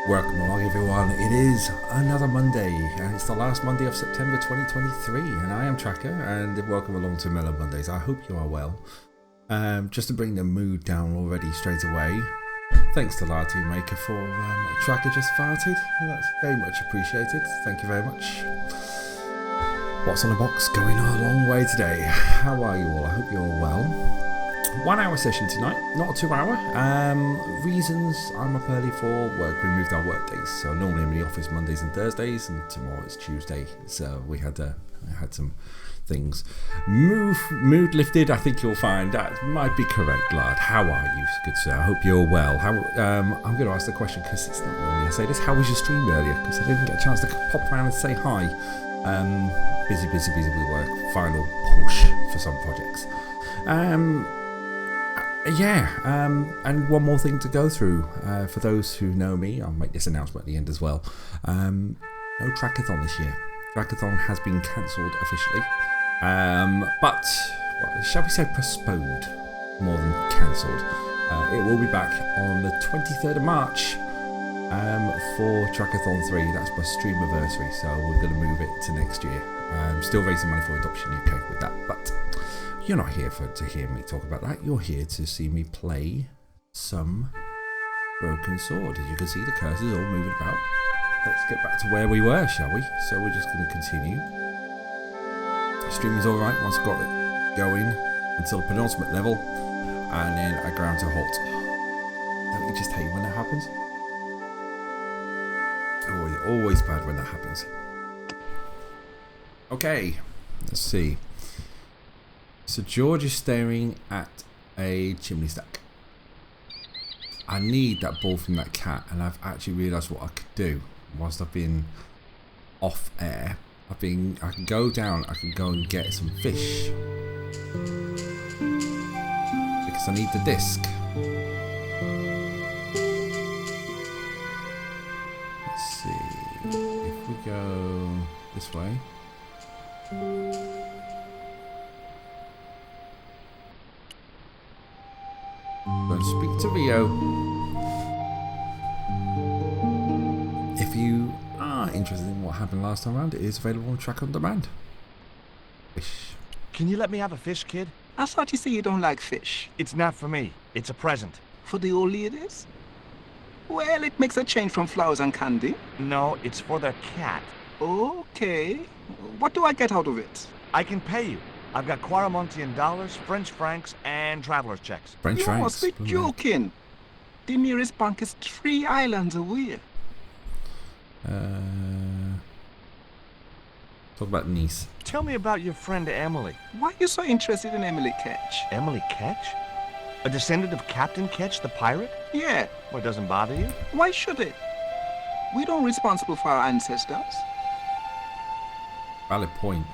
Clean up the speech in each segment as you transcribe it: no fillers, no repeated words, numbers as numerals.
Welcome along everyone, it is another Monday and it's the last Monday of September 2023 and I am Tracker and welcome along to Mellow Mondays. I hope you are well. Just to bring the mood down already straight away, thanks to Latte Maker for Tracker just farted. That's very much appreciated, thank you very much. What's on the box? Going a long way today. How are you all? I hope you're all well. 1 hour session tonight, not a 2 hour. Reasons I'm up early for work. We moved our work days, so normally I'm in the office Mondays and Thursdays, and tomorrow is Tuesday. So I had some things. Mood lifted. I think you'll find that might be correct, lad. How are you, good sir? I hope you're well. I'm going to ask the question because it's not normally I say this. How was your stream earlier? Because I didn't get a chance to pop around and say hi. Busy with work. Final push for some projects. And one more thing to go through. For those who know me, I'll make this announcement at the end as well. No Trackathon this year. Trackathon has been cancelled officially. But, shall we say postponed more than cancelled. It will be back on the 23rd of March for Trackathon 3. That's my stream anniversary, so we're going to move it to next year. Still raising money for Adoption UK with that, but you're not here to hear me talk about that. You're here to see me play some Broken Sword. As you can see, the cursors all moving about. Let's get back to where we were, shall we? So we're just going to continue. Streaming's alright once I got it going until the penultimate level, and then I ground to a halt. Don't you just hate when that happens? Always bad when that happens. Okay, let's see. So George is staring at a chimney stack. I need that ball from that cat, and I've actually realised what I could do whilst I've been off air. I can go down, I can go and get some fish. Because I need the disc. Let's see. If we go this way. Go and speak to Rio. If you are interested in what happened last time around, it is available on Track on Demand. Fish. Can you let me have a fish, kid? I thought you said you don't like fish. It's not for me. It's a present. For the old ladies? Well, it makes a change from flowers and candy. No, it's for their cat. Okay. What do I get out of it? I can pay you. I've got Quaramontian dollars, French francs, and traveler's checks. French You francs. must be joking. The nearest bank is 3 islands away. Talk about Nice. Tell me about your friend Emily. Why are you so interested in Emily Ketch? Emily Ketch? A descendant of Captain Ketch, the pirate? Yeah, Well, it doesn't bother you? why should it? We don't responsible for our ancestors. Valid point.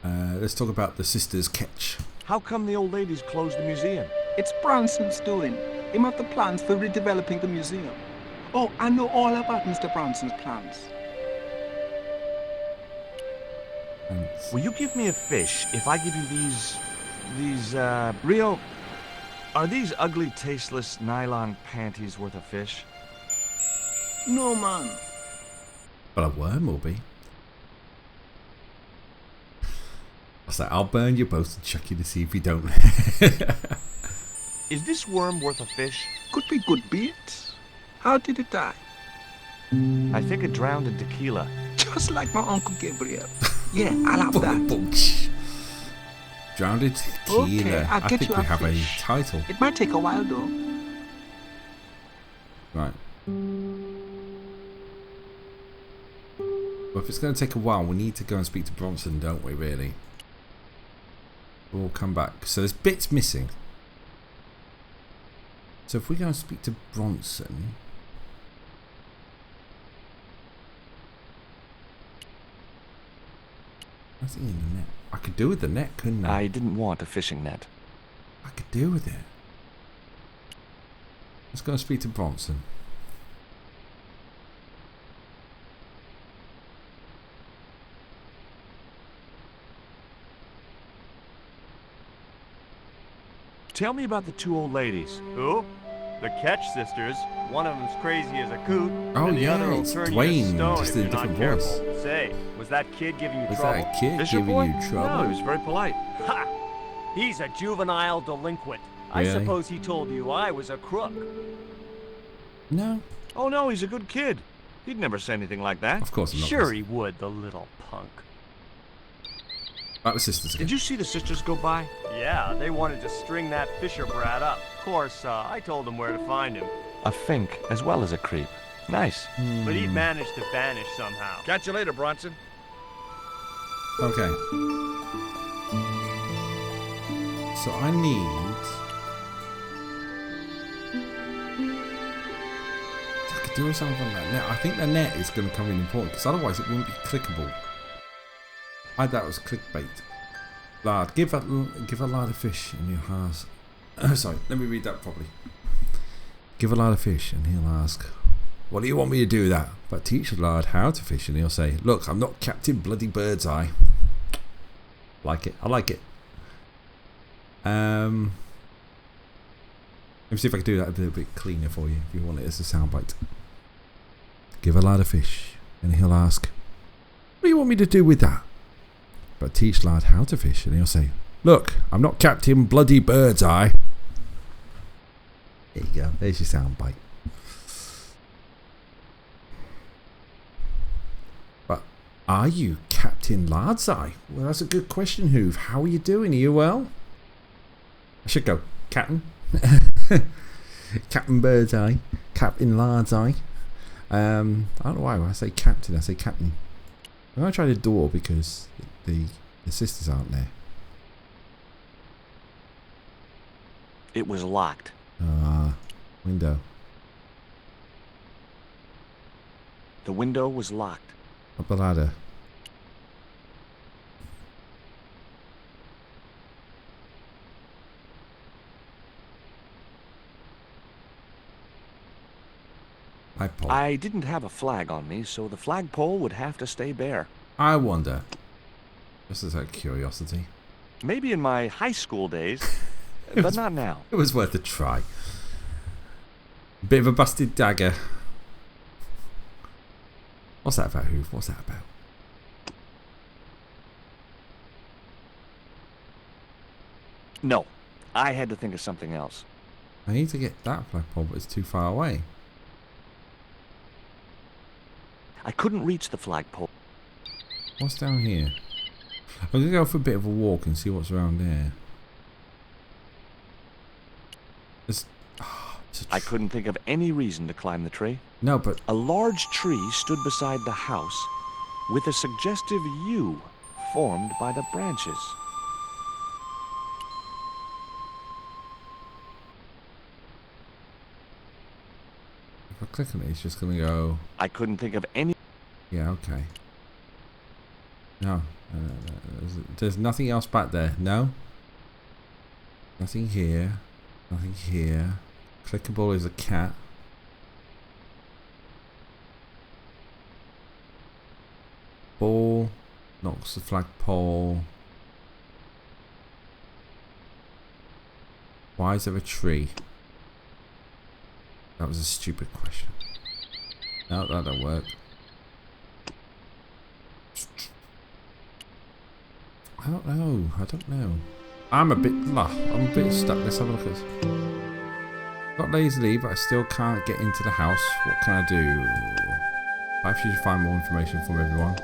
Let's talk about the sisters Ketch. How come the old ladies closed the museum? It's Branson's doing. Him have the plans for redeveloping the museum. Oh, I know all about Mr. Branson's plans. Thanks. Will you give me a fish if I give you Rio, are these ugly, tasteless nylon panties worth a fish? No, man. But a worm will be. I was like, I'll burn you both and chuck you to see if you don't. Is this worm worth a fish? Could be good bait. How did it die? I think it drowned in tequila. Just like my Uncle Gabriel. Yeah, I'll have that. Drowned in tequila. Okay, I'll I get think you we a have fish. a title. It might take a while, though. Right. Well, if it's going to take a while, we need to go and speak to Bronson, don't we, really? We'll come back. So there's bits missing. So if we go and speak to Bronson... Nothing in the net. I could do with the net, couldn't I? I didn't want a fishing net. I could do with it. Let's go and speak to Bronson. Tell me about the two old ladies. Who? The Ketch sisters. One of them's crazy as a coot, Oh, and the yeah, other will it's turn Dwayne, you to stone just if in a you're not different careful. voice. Say, was that kid giving you Was trouble? that a kid Fisher giving boy? you trouble? No, he was very polite. Ha! He's a juvenile delinquent. I Really? suppose he told you I was a crook. No, Oh, no, he's a good kid. He'd never say anything like that. of course I'm not. Sure he would, the little punk. Back the sisters again. Did you see the sisters go by? Yeah, they wanted to string that Fisher brat up. Of course, I told them where to find him. A fink as well as a creep. Nice. But he'd managed to vanish somehow. Catch you later, Bronson. Okay. So I need... I could do something on that net. I think the net is going to come in important because otherwise it wouldn't be clickable. I thought it was clickbait. Lard, give a lard of fish and he'll ask... sorry, let me read that properly. Give a lard of fish and he'll ask, what do you want me to do with that? But teach a lard how to fish and he'll say, look, I'm not Captain Bloody Birdseye. Like it. I like it. Let me see if I can do that a little bit cleaner for you if you want it as a soundbite. Give a lad a fish and he'll ask, what do you want me to do with that? But teach lad how to fish and he'll say, look, I'm not Captain Bloody Birdseye. There you go. There's your soundbite. But are you Captain Lardseye? Well, that's a good question, Hoove. How are you doing? Are you well? I should go Captain. Captain Birdseye. Captain Lardseye. I don't know why when I say Captain, I say Captain. I'm going to try the door because the sisters aren't there. It was locked. Window. The window was locked. Up the ladder. Flagpole. I didn't have a flag on me, so the flagpole would have to stay bare. I wonder. Just as a curiosity. Maybe in my high school days, but not now. It was worth a try. Bit of a busted dagger. What's that about, Hoove? What's that about? No, I had to think of something else. I need to get that flagpole, but it's too far away. I couldn't reach the flagpole. What's down here? I'm going to go for a bit of a walk and see what's around there. I couldn't think of any reason to climb the tree. No, but... A large tree stood beside the house with a suggestive U formed by the branches. If I click on it, it's just going to go... I couldn't think of any... Yeah, okay. No. There's nothing else back there. No? Nothing here. Nothing here. Clickable is a cat. Ball knocks the flagpole. Why is there a tree? That was a stupid question. No, that don't work. I don't know. I don't know. I'm a bit stuck. Let's have a look at this. Got lazily, but I still can't get into the house. What can I do? Perhaps you should find more information from everyone.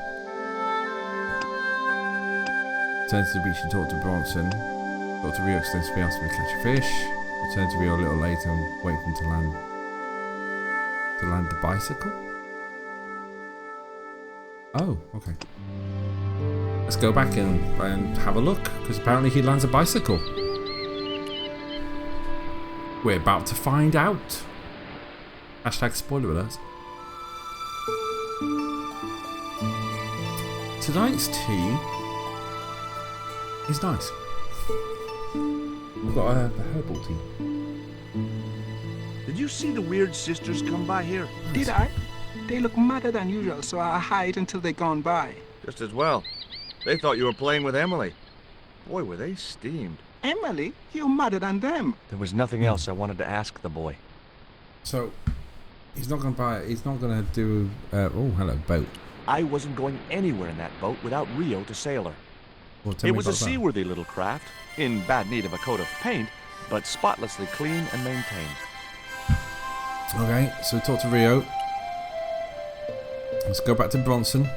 Return to the beach and talk to Bronson. Dr. Rio extensively asked me to catch a fish. Return to Rio a little later and wait for him to land. To land the bicycle? Oh, okay. Let's go back and have a look, because apparently he lands a bicycle. We're about to find out. Hashtag spoiler alert. Tonight's tea is nice. We've got a herbal tea. Did you see the weird sisters come by here? Did I? They look madder than usual, so I hide until they gone by. Just as well. They thought you were playing with Emily. Boy, were they steamed. Emily, you're madder than them. There was nothing else I wanted to ask the boy. So he's not going to buy it. He's not going to do. Oh, hello, boat. I wasn't going anywhere in that boat without Rio to sail her. Well, tell It me was a about that. seaworthy little craft, in bad need of a coat of paint, but spotlessly clean and maintained. Okay, so talk to Rio. Let's go back to Bronson.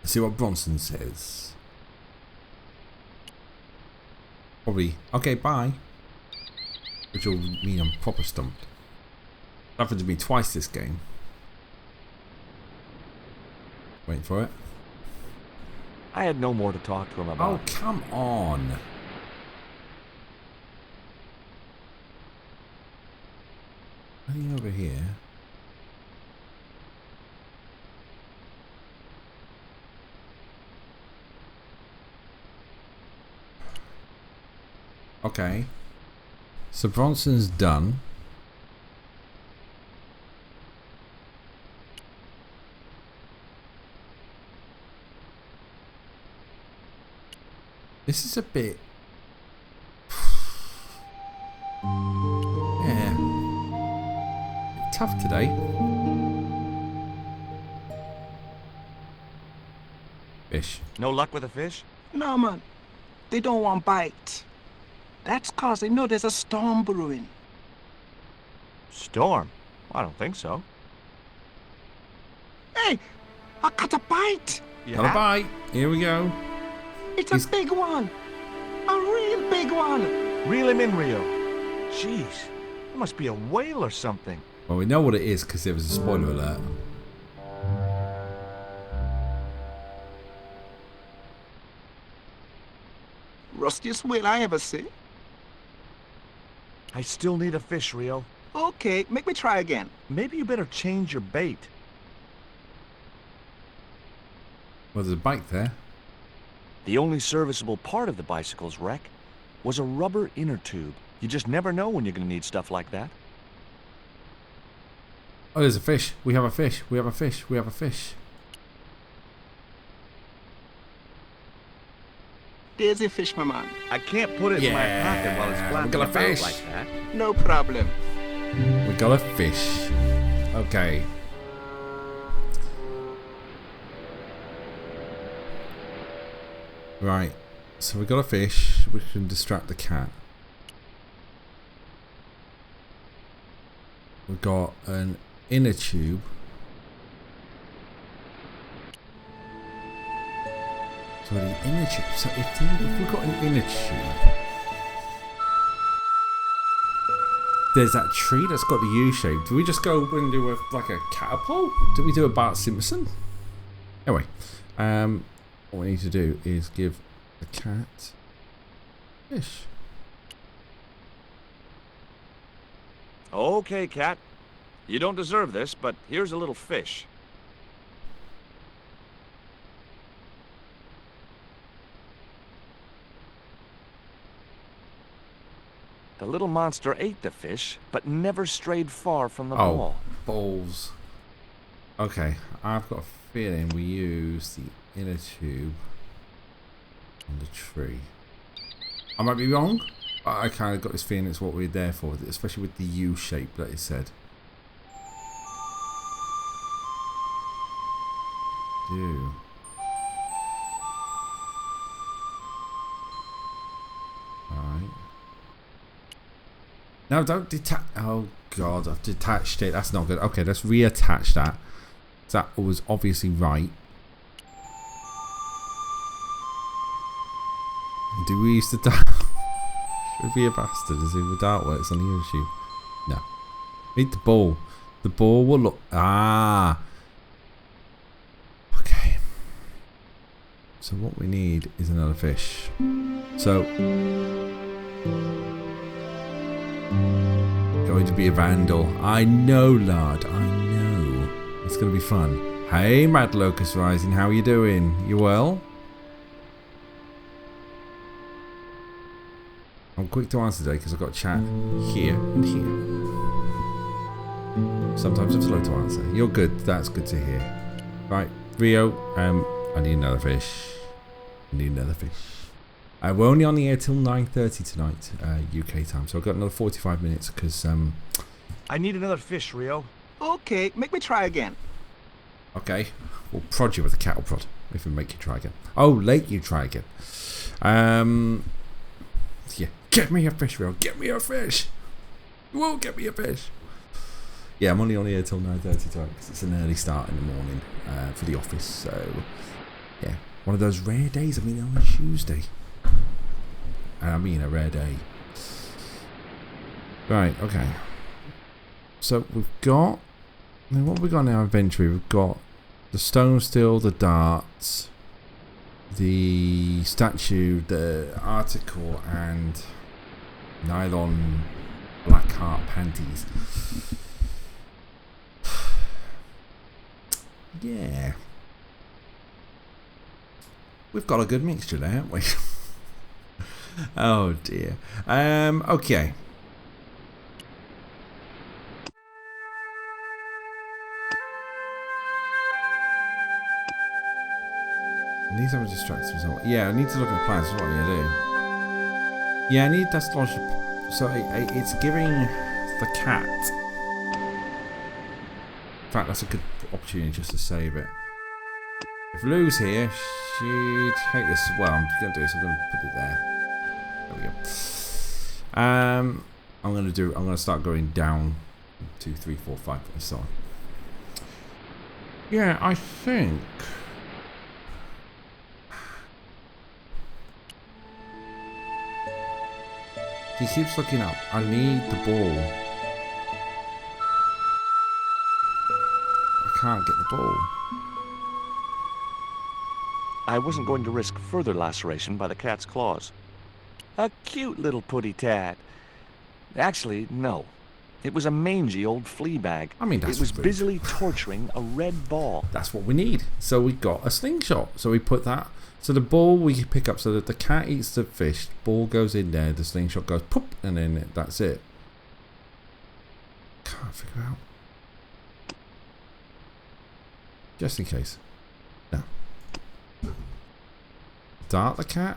See what Bronson says. Probably, okay, bye. Which will mean I'm proper stumped. Happened to me twice this game. Waiting for it. I had no more to talk to him Oh, about. come on. Anything over here? Okay. So Bronson's done. This is a bit... yeah. Tough today. Fish. No luck with a fish? No, man. They don't want bite. That's cause they know there's a storm brewing. Storm? I don't think so. Hey, I got a bite. You Got a have? bite. Here we go. It's a big one. A real big one. Reel him in, Rio. Jeez, it must be a whale or something. Well, we know what it is because there was a spoiler alert. Rustiest whale I ever see. I still need a fish, Rio. Okay, make me try again. Maybe you better change your bait. Well, there's a bike there. The only serviceable part of the bicycle's wreck was a rubber inner tube. You just never know when you're going to need stuff like that. Oh, there's a fish. We have a fish. We have a fish. We have a fish. There's a fish, my man. I can't put it in my pocket while it's flapping got a about fish. like that. No problem. We got a fish. Okay. Right. So we got a fish. We can distract the cat. We've got an inner tube. So the inner tube. So if we've got an inner tube, there's that tree that's got the U shape. Do we just go and do like a catapult? Do we do a Bart Simpson? Anyway, what we need to do is give the cat fish. Okay, cat. You don't deserve this, but here's a little fish. The little monster ate the fish, but never strayed far from the ball. Balls. Okay, I've got a feeling we use the inner tube on the tree. I might be wrong, but I kind of got this feeling it's what we're there for, especially with the U shape that it said. Do. Alright. No, don't detach. Oh god, I've detached it. That's not good. Okay, let's reattach that. That was obviously right. Do we use the dart? Should be a bastard. Is it the dart works on the YouTube? No. Need the ball. The ball will look. Ah. Okay. So what we need is another fish. So. Going to be a vandal. I know, lad. I know. It's going to be fun. Hey, Mad Locust Rising. How are you doing? You well? I'm quick to answer today because I've got chat here and here. Sometimes I'm slow to answer. You're good. That's good to hear. Right, Rio. I need another fish. Need another fish. We're only on the air till 9:30 tonight, UK time. So I've got another 45 minutes because I need another fish, Rio. Okay, make me try again. okay, we'll prod you with a cattle prod if we make you try again. Oh, late you try again. Yeah, get me a fish, Rio. Get me a fish. You won't get me a fish. Yeah, I'm only on here till 9:30 tonight because it's an early start in the morning for the office. So yeah, one of those rare days. I mean, on a Tuesday. I mean, a rare day. Right. Okay. So we've got. What have we got in our inventory? We've got the stone steel, the darts, the statue, the article, and nylon black heart panties. Yeah. We've got a good mixture there, haven't we? Oh dear. Okay. I need someone to distract me. Yeah, I need to look at the plans. What are you gonna do? Yeah, I need that launch. So it's giving the cat. In fact, that's a good opportunity just to save it. If Lou's here, she'd take this. Well, I'm gonna do this. I'm gonna put it there. There we go. I'm gonna start going down 2, 3, 4, 5, and so on. Yeah, I think. He keeps looking up. I need the ball. I can't get the ball. I wasn't going to risk further laceration by the cat's claws. A cute little putty tat. Actually, no. It was a mangy old flea bag. I mean, that's It was rude. busily torturing a red ball. That's what we need. So we got a slingshot. So we put that. So the ball we pick up so that the cat eats the fish. Ball goes in there. The slingshot goes poop, and then that's it. Can't figure out. Just in case. No. Dart the cat.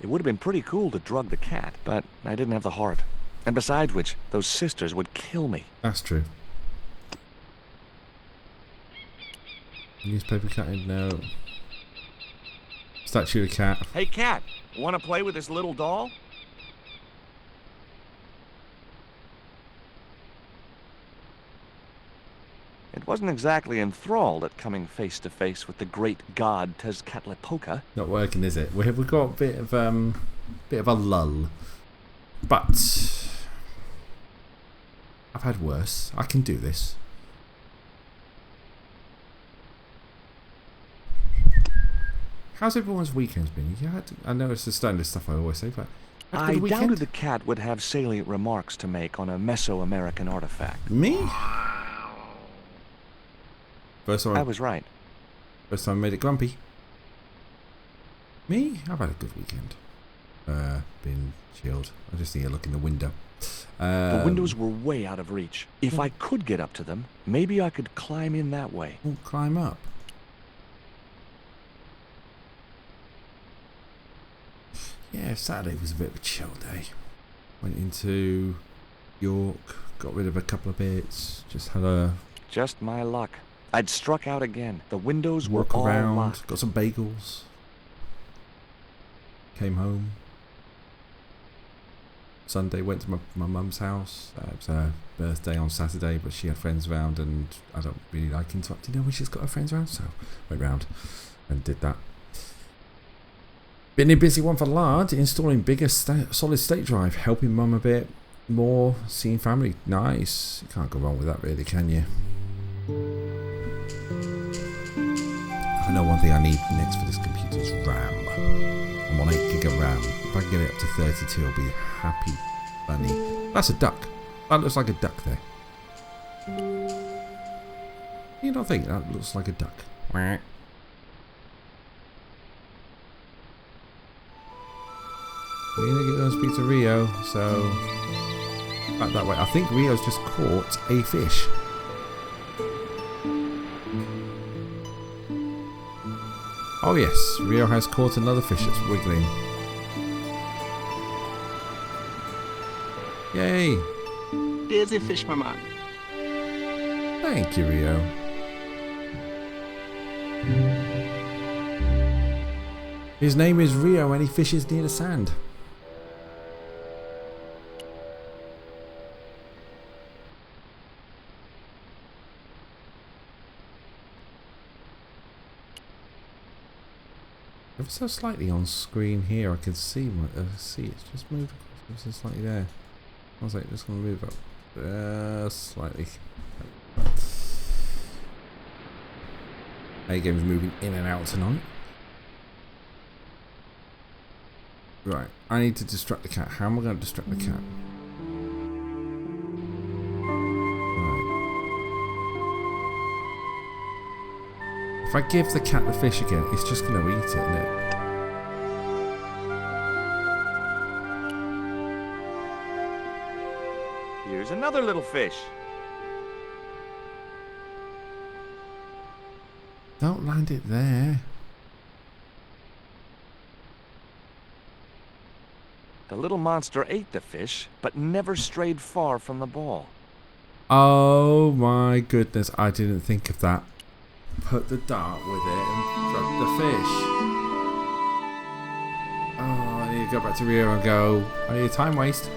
It would have been pretty cool to drug the cat, but I didn't have the heart. And besides which, those sisters would kill me. That's true. Newspaper cutting, no. Statue of cat. Hey, cat, want to play with this little doll? It wasn't exactly enthralled at coming face to face with the great god Tezcatlipoca. Not working, is it? We've got a bit of a lull, but I've had worse. I can do this. How's everyone's weekends been? I know it's the standard stuff I always say, but had a I good weekend? doubted the cat would have salient remarks to make on a Mesoamerican artifact. Me? First time I was right. I made it grumpy. Me? I've had a good weekend. Been chilled. I just need to look in the window. The windows were way out of reach. If I could get up to them, maybe I could climb in that way. We'll climb up. Yeah, Saturday was a bit of a chill day. Went into York, got rid of a couple of bits, just had a Just my luck. I'd struck out again. The windows were walk all around, locked. got some bagels, came home. Sunday went to my mum's house. It was her birthday on Saturday, but she had friends around, and I don't really like interrupting her when she's got her friends around, so went round and did that. Been a busy one for Lard, installing bigger solid state drive, helping mum a bit more, seeing family. Nice. You can't go wrong with that, really, can you? I know one thing I need next for this computer is RAM. I'm on 8 gig of RAM. If I can get it up to 32, I'll be happy bunny. That's a duck. That looks like a duck there. You don't think that looks like a duck? Quack. We're gonna get those speak to Rio, so back that way. I think Rio's just caught a fish. Oh yes, Rio has caught another fish that's wiggling. Yay! There's a fish, my man. Thank you, Rio. His name is Rio and he fishes near the sand. Ever so slightly on screen here, I can see it's just moved across ever so slightly there. I was like, just gonna move up slightly. A game's moving in and out tonight. Right, I need to distract the cat. How am I going to distract the cat? Right. If I give the cat the fish again, it's just going to eat it, isn't it? Here's another little fish. Don't land it there. The little monster ate the fish, but never strayed far from the ball. Oh my goodness, I didn't think of that. Put the dart with it and drug the fish. Oh, I need to go back to Rio and go. I need a time waste.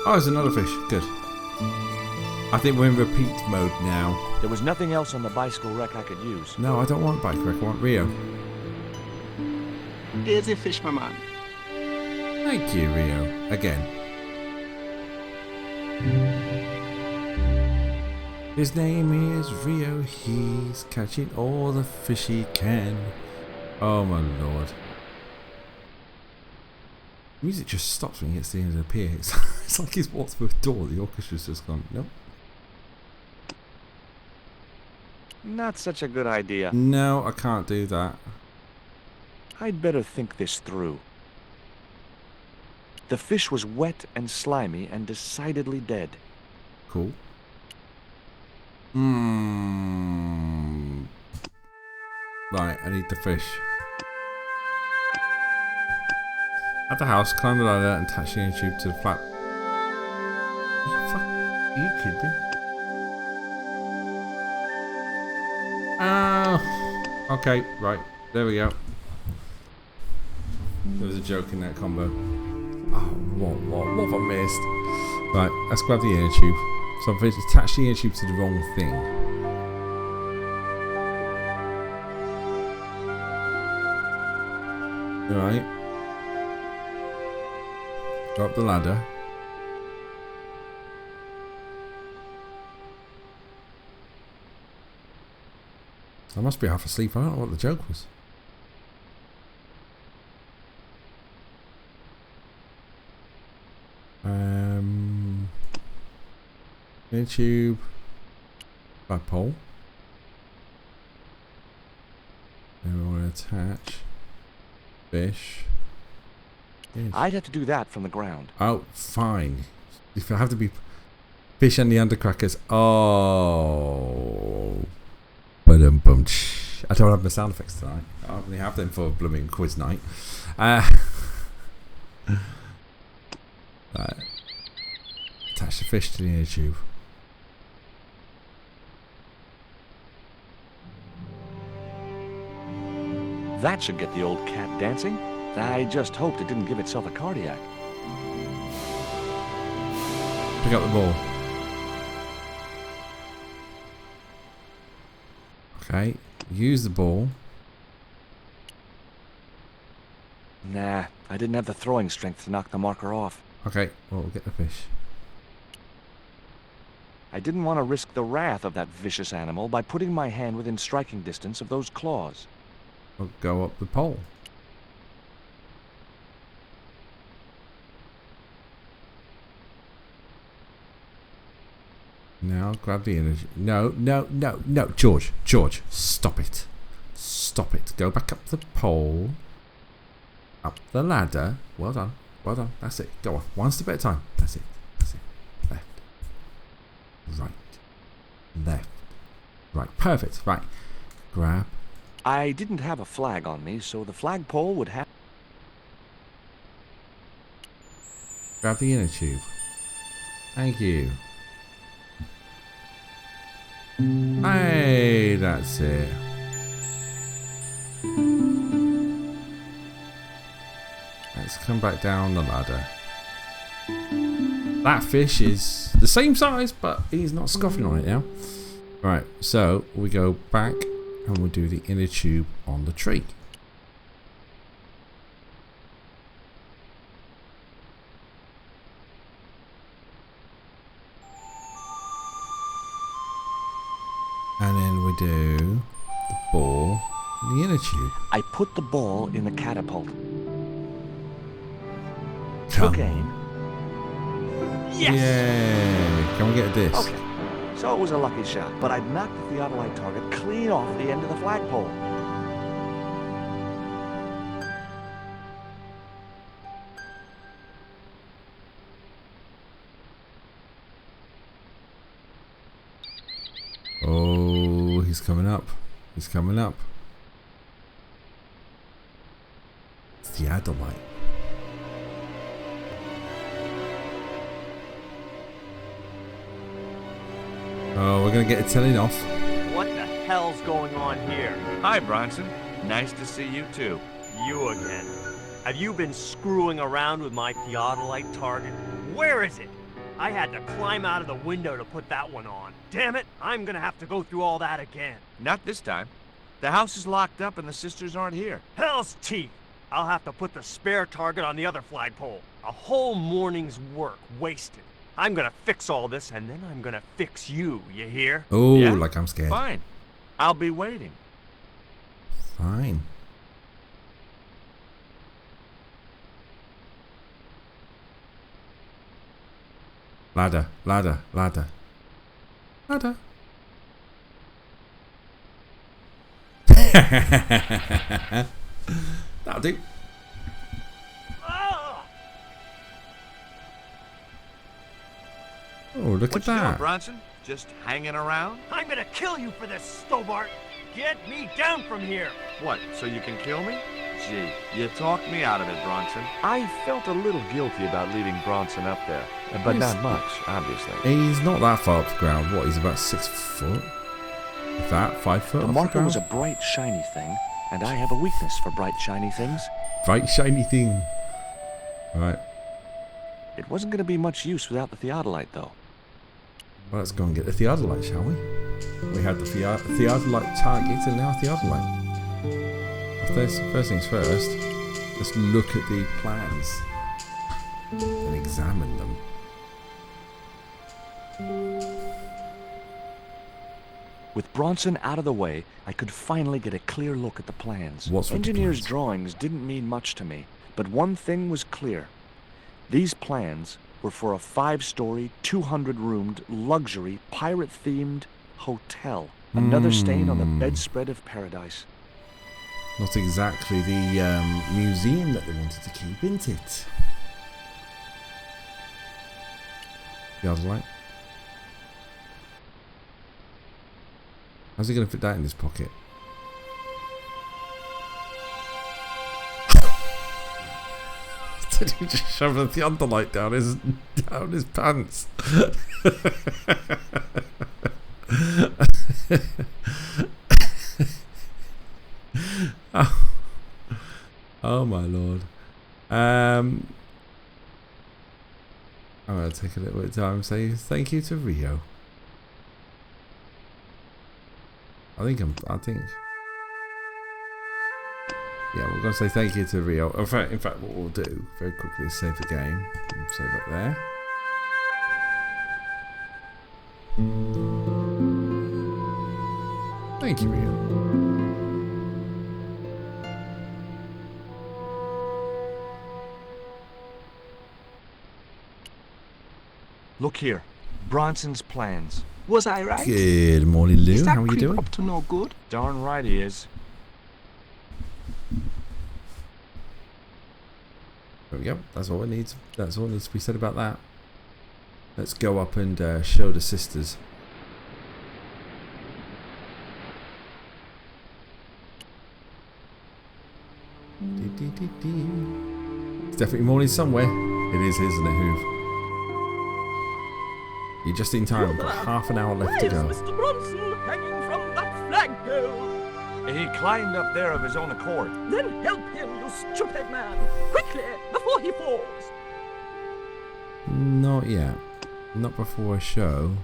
Oh, there's another fish. Good. I think we're in repeat mode now. There was nothing else on the bicycle wreck I could use. No, I don't want bike wreck. I want Rio. There's a fish, my man. Thank you, Rio. Again. His name is Rio. He's catching all the fish he can. Oh my lord. The music just stops when he gets to the end of the pier. It's like he's walked through a door. The orchestra's just gone, nope. Not such a good idea. No, I can't do that. I'd better think this through. The fish was wet and slimy and decidedly dead. Cool. Right, I need the fish. At the house, climb the ladder and attach the tube to the flap. Are you kidding? Okay, right, there we go. There was a joke in that combo. Oh, what have I missed? Right, let's grab the inner tube. So I've attached the inner tube to the wrong thing. Right. Go up the ladder. I must be half asleep. I don't know what the joke was. Inner tube. Flagpole. Then we want to attach fish. Yes. I'd have to do that from the ground. Oh, fine. If I have to be fish and the undercrackers. Oh. I don't have my sound effects tonight. I only have them for blooming quiz night. Right. Attach the fish to the inner tube. That should get the old cat dancing. I just hoped it didn't give itself a cardiac. Pick up the ball. Okay, use the ball. Nah, I didn't have the throwing strength to knock the marker off. Okay, well, we'll get the fish. I didn't want to risk the wrath of that vicious animal by putting my hand within striking distance of those claws. We'll go up the pole. Now grab the energy. No, George, stop it. Stop it. Go back up the pole. Up the ladder. Well done. That's it. Go on. One step at a time. That's it. Left. right, left, right. Perfect. Right. Grab. I didn't have a flag on me, so the flagpole would have... Grab the inner tube. Thank you. Hey, that's it. Let's come back down the ladder. That fish is the same size, but he's not scoffing on it now. Right, so we go back and we'll do the inner tube on the tree. And then we do the ball and the inner tube. I put the ball in the catapult. Come Took aim. Yes! Yeah, can we get this? Okay, so it was a lucky shot, but I'd knocked the theodolite target clean off the end of the flagpole. Oh, he's coming up. He's coming up. It's the theodolite. Oh, we're going to get it telling off. What the hell's going on here? Hi, Bronson. Nice to see you, too. You again. Have you been screwing around with my theodolite target? Where is it? I had to climb out of the window to put that one on. Damn it, I'm gonna have to go through all that again. Not this time. The house is locked up and the sisters aren't here. Hell's teeth! I'll have to put the spare target on the other flagpole. A whole morning's work wasted. I'm gonna fix all this, and then I'm gonna fix you, you hear? Oh, Yeah? like I'm scared. Fine. I'll be waiting. Fine. Ladder, ladder, ladder. Ladder. That'll do. Ah! Oh, look What at you doing, that. Bronson? Just hanging around? I'm gonna kill you for this, Stobart! Get me down from here! What, so you can kill me? Gee, you talked me out of it, Bronson. I felt a little guilty about leaving Bronson up there, but Yes. not much, obviously. He's not that far off the ground. What, he's about 6 foot? If that, 5 foot The off marker the was a ground? bright, shiny thing, and I have a weakness for bright, shiny things. Bright, shiny thing. Right. It wasn't going to be much use without the theodolite, though. Well, let's go and get the theodolite, shall we? We had the theodolite target and now theodolite. First things first, let's look at the plans and examine them. With Bronson out of the way, I could finally get a clear look at the plans. What's with the Engineers' plans? drawings didn't mean much to me, but one thing was clear. These plans were for a 5-story, 200-roomed, luxury, pirate-themed hotel. Another stain on the bedspread of paradise. Not exactly the museum that they wanted to keep, isn't it? Theodolite. How's he going to fit that in his pocket? Did he just shove the theodolite down his pants? Oh my lord. I'm gonna take a little bit of time and say thank you to Rio. I think yeah, we're gonna say thank you to Rio. In fact what we'll do very quickly is save the game. Save up there. Thank you, Rio. Look here. Bronson's plans. Was I right? Good morning, Lou. Is that How are you creep doing? up to no good? Darn right he is. There we go. That's all it needs. That's all needs to be said about that. Let's go up and show the sisters. It's definitely morning somewhere. It is, isn't it, Hoove? You're just in time. We've got half an hour left to go. Mr. Bronson hanging from that flagpole? He climbed up there of his own accord. Then help him, you stupid man! Quickly, before he falls! Not yet. Not before a show.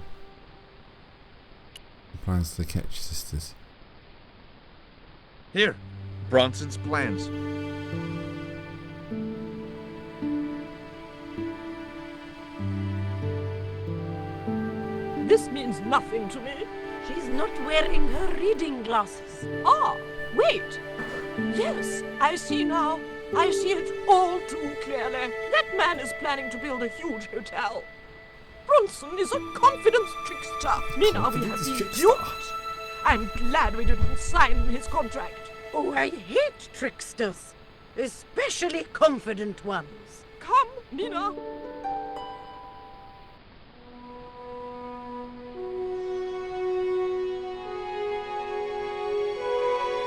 The plans to the Ketch sisters. Here, Bronson's plans. This means nothing to me. She's not wearing her reading glasses. Ah, wait! Yes, I see now. I see it all too clearly. That man is planning to build a huge hotel. Bronson is a confidence trickster. Mina, we have been duped. I'm glad we didn't sign his contract. Oh, I hate tricksters, especially confident ones. Come, Mina.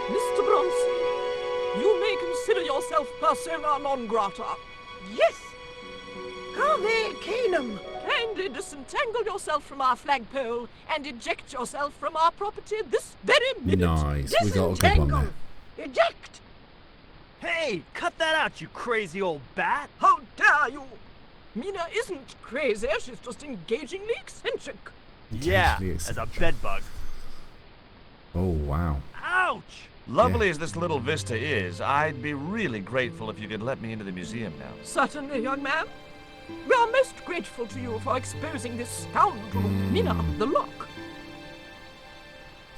Mr. Bronson, you may consider yourself persona non grata. Yes! Cave Canum! Kindly disentangle yourself from our flagpole and eject yourself from our property this very minute. Nice. We got a good one there. Eject! Hey, cut that out, you crazy old bat! How dare you! Mina isn't crazy, she's just engagingly eccentric. Yeah, Yes. as a bedbug. Oh, wow. Ouch! Lovely as this little vista is, I'd be really grateful if you could let me into the museum now. Certainly, young man. We are most grateful to you for exposing this scoundrel, Mina the Lock.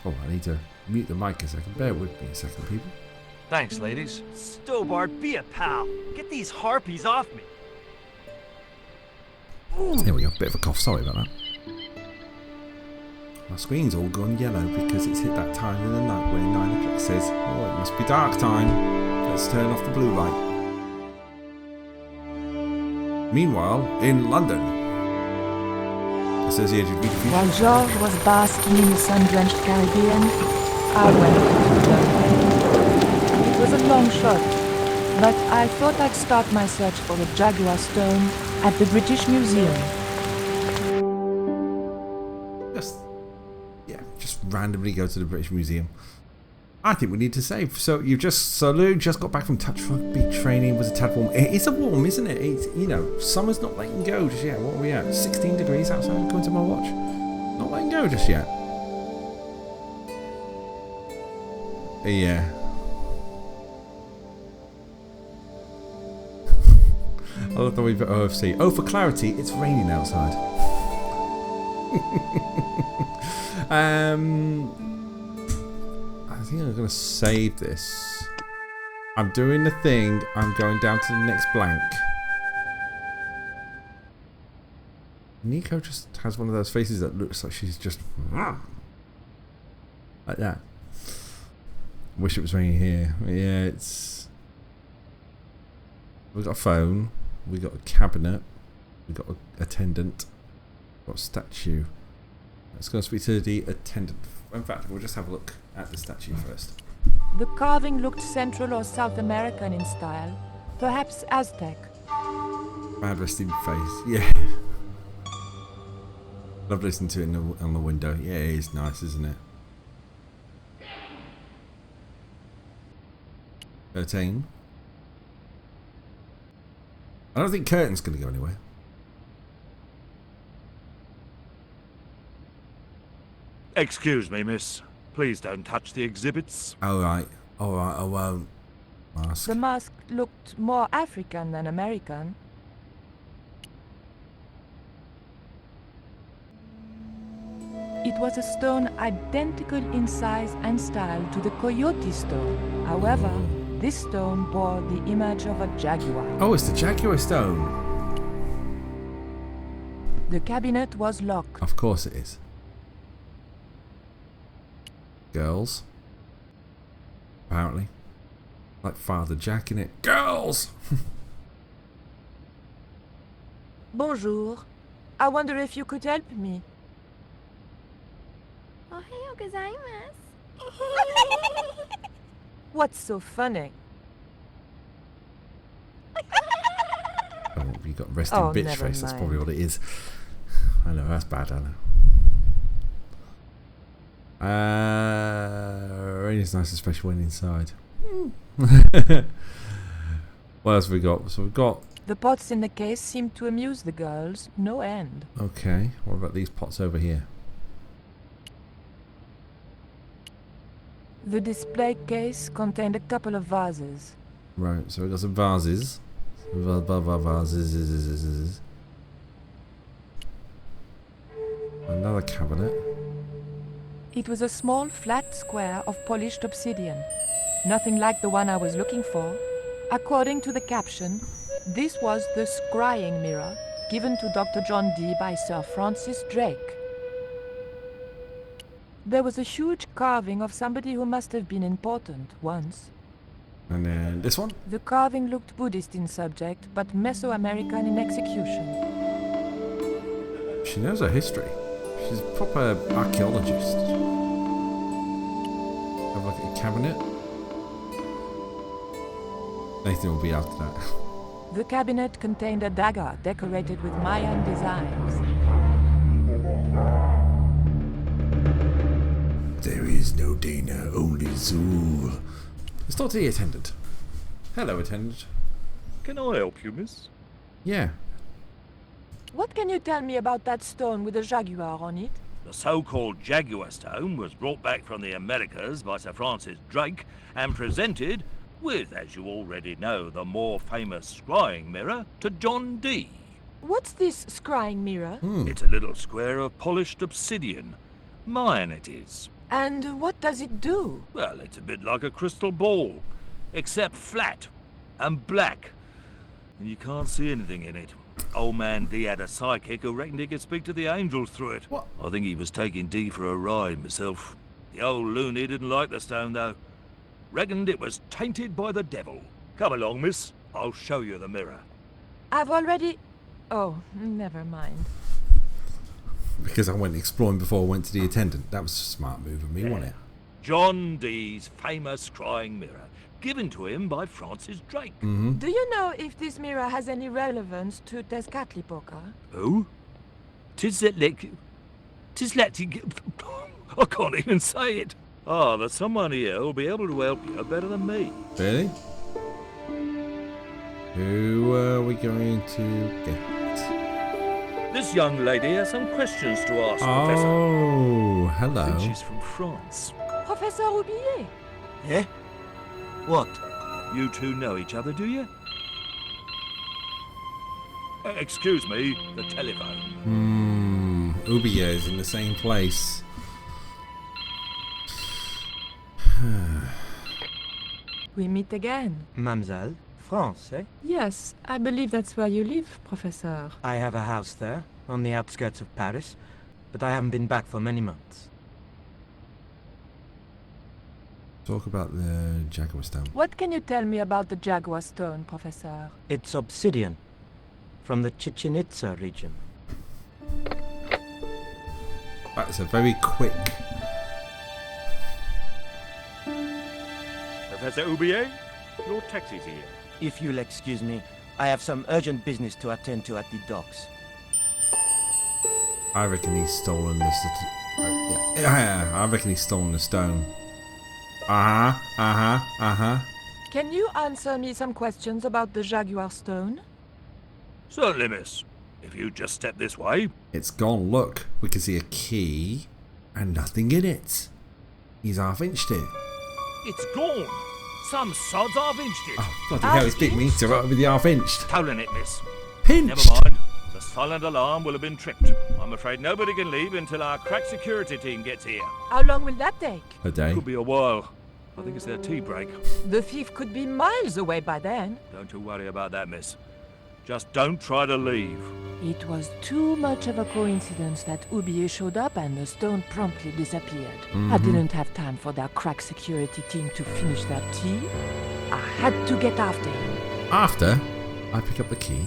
Oh, I need to mute the mic a second. Bear with me a second, people. Thanks, ladies. Stobart, be a pal. Get these harpies off me. There we go. Bit of a cough. Sorry about that. My screen's all gone yellow because it's hit that time in the night where 9 o'clock says, oh, it must be dark time. Let's turn off the blue light. Meanwhile, in London. Associated with While George was basking in the sun-drenched Caribbean, I went to London. It was a long shot, but I thought I'd start my search for the Jaguar Stone at the British Museum. Just randomly go to the British Museum. I think we need to save. So Lou just got back from touch rugby training. Was a tad warm. It is a warm, isn't it? It's, you know, summer's not letting go just yet. What are we at? 16 degrees outside according to my watch. Not letting go just yet. Yeah. I love the way for OFC. Oh, for clarity, it's raining outside. I think I'm going to save this. I'm doing the thing. I'm going down to the next blank. Nico just has one of those faces that looks like she's just like that. Wish it was raining here. Yeah, it's. We've got a phone. We've got a cabinet. We've got an attendant. We've got a statue. Let's go speak to the attendant. In fact, we'll just have a look at the statue first. The carving looked Central or South American in style, perhaps Aztec. Bad resting face. Yeah. Love listening to it on the window. Yeah, it is nice, isn't it? 13. I don't think curtain's going to go anywhere. Excuse me, miss. Please don't touch the exhibits. Alright, I won't. Mask. The mask looked more African than American. It was a stone identical in size and style to the Coyote stone. However, this stone bore the image of a jaguar. Oh, it's the Jaguar stone. The cabinet was locked. Of course it is. Girls. Apparently. Like Father Jack in it. Girls! Bonjour. I wonder if you could help me. Ohayou gozaimasu. What's so funny? Oh, you got resting Oh, bitch never face. That's probably mind. what it is. I know, that's bad, I know. It's nice and special when inside. What else have we got? So we've got... The pots in the case seem to amuse the girls, no end. Okay, what about these pots over here? The display case contained a couple of vases. Right, so we've got some vases. Vases. Another cabinet. It was a small flat square of polished obsidian. Nothing like the one I was looking for. According to the caption, this was the scrying mirror given to Dr. John Dee by Sir Francis Drake. There was a huge carving of somebody who must have been important once. And then this one. The carving looked Buddhist in subject, but Mesoamerican in execution. She knows her history. She's a proper archaeologist. Have a look at the cabinet. Nathan will be after that. The cabinet contained a dagger decorated with Mayan designs. There is no Dana, only Zool. Let's talk to the attendant. Hello, attendant. Can I help you, miss? Yeah. What can you tell me about that stone with a jaguar on it? The so-called Jaguar Stone was brought back from the Americas by Sir Francis Drake and presented with, as you already know, the more famous scrying mirror to John Dee. What's this scrying mirror? It's a little square of polished obsidian. Mine it is. And what does it do? Well, it's a bit like a crystal ball, except flat and black. And you can't see anything in it. Old man Dee had a psychic who reckoned he could speak to the angels through it. What? I think he was taking Dee for a ride myself. The old loony didn't like the stone, though. Reckoned it was tainted by the devil. Come along, miss. I'll show you the mirror. I've already... Oh, never mind. Because I went exploring before I went to the attendant. That was a smart move of me, wasn't it? John Dee's famous scrying mirror, given to him by Francis Drake. Do you know if this mirror has any relevance to Tezcatlipoca? Who? Tis like... I can't even say it. Ah, there's someone here who'll be able to help you better than me. Really? Who are we going to get? This young lady has some questions to ask, Professor. Oh, I hello. think she's from France. Professor Roubillet? Eh? What? You two know each other, do you? Excuse me, the telephone. Ubia is in the same place. We meet again. Mademoiselle, France, eh? Yes, I believe that's where you live, Professor. I have a house there, on the outskirts of Paris, but I haven't been back for many months. Talk about the Jaguar Stone. What can you tell me about the Jaguar Stone, Professor? It's obsidian, from the Chichen Itza region. That's a very quick. Professor Oubier, your taxi's here. If you'll excuse me, I have some urgent business to attend to at the docks. I reckon he's stolen the. I reckon he's stolen the stone. Can you answer me some questions about the Jaguar Stone? Certainly, miss. If you just step this way. It's gone. Look, we can see a key and nothing in it. He's half-inched it. It's gone. Some sods half-inched it. Oh, bloody hell, it's big meter right with the half-inched. Stolen it, miss. Pinched! Never mind. The silent alarm will have been tripped. I'm afraid nobody can leave until our crack security team gets here. How long will that take? A day. Could be a while. I think it's their tea break. The thief could be miles away by then. Don't you worry about that, miss. Just don't try to leave. It was too much of a coincidence that Oubier showed up and the stone promptly disappeared. I didn't have time for their crack security team to finish their tea. I had to get after him. After I pick up the key.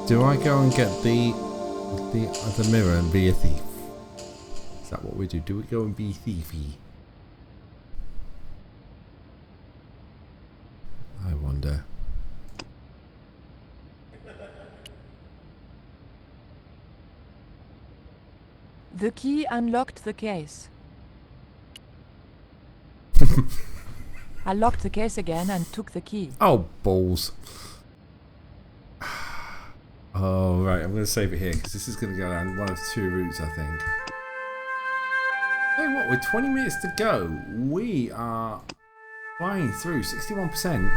Do I go and get the mirror and be a thief? Is that what we do? Do we go and be thiefy? I wonder. The key unlocked the case. I locked the case again and took the key. Oh, balls. Oh, right. I'm going to save it here because this is going to go down one of two routes, I think. Hey, what? With 20 minutes to go, we are flying through 61%.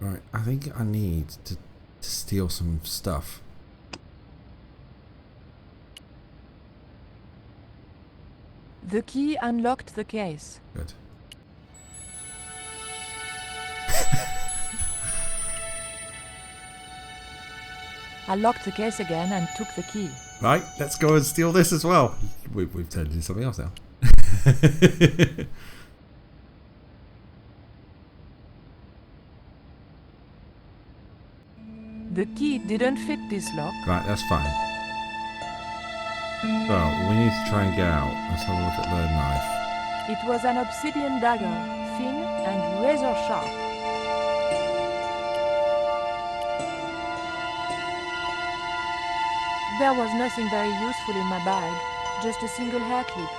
Right. I think I need to steal some stuff. The key unlocked the case. Good. I locked the case again and took the key. Right, let's go and steal this as well. We've turned into something else now. The key didn't fit this lock. Right, that's fine. So, we need to try and get out. Let's have a look at the knife. It was an obsidian dagger, thin and razor sharp. There was nothing very useful in my bag, just a single hair clip.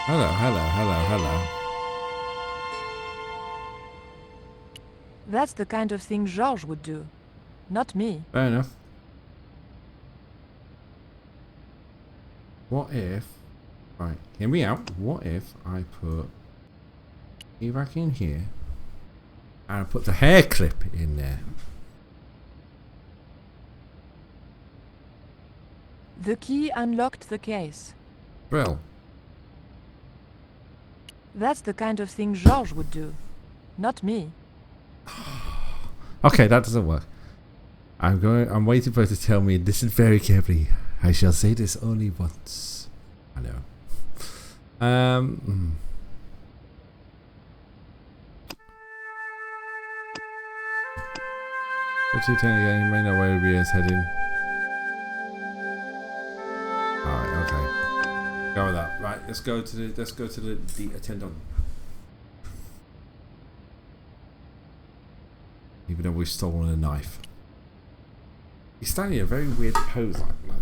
Hello, hello, hello, hello. That's the kind of thing Georges would do, not me. Fair enough. What if... Right, hear me out. What if I put key back in here and I put the hair clip in there? The key unlocked the case. Well. That's the kind of thing Georges would do, not me. Okay, that doesn't work. I'm waiting for her to tell me. Listen very carefully. I shall say this only once. I know. What's your turn again? You may know where Ruby is heading. Alright, okay. Go with that. Right, let's go to the attendant. Even though we've stolen a knife. He's standing in a very weird pose like that.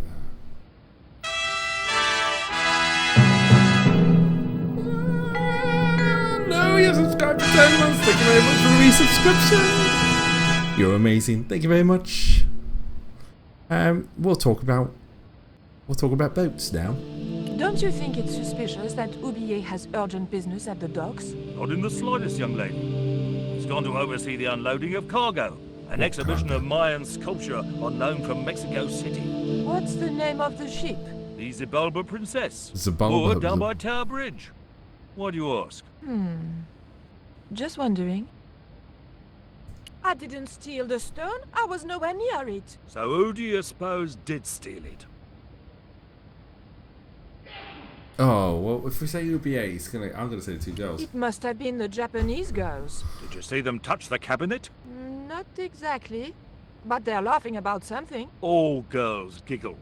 No, you subscribed to 10 months. Thank you very much for the resubscription. You're amazing. Thank you very much. We'll talk about boats now. Don't you think it's suspicious that Oublier has urgent business at the docks? Not in the slightest, young lady. He's gone to oversee the unloading of cargo. An exhibition of Mayan sculpture unknown from Mexico City. What's the name of the ship? The Xibalba Princess. Xibalba. Moored down by Tower Bridge. Why do you ask? Just wondering. I didn't steal the stone. I was nowhere near it. So who do you suppose did steal it? Oh, well, if we say UBA, I'm gonna say the two girls. It must have been the Japanese girls. Did you see them touch the cabinet? Not exactly. But they're laughing about something. All girls giggle.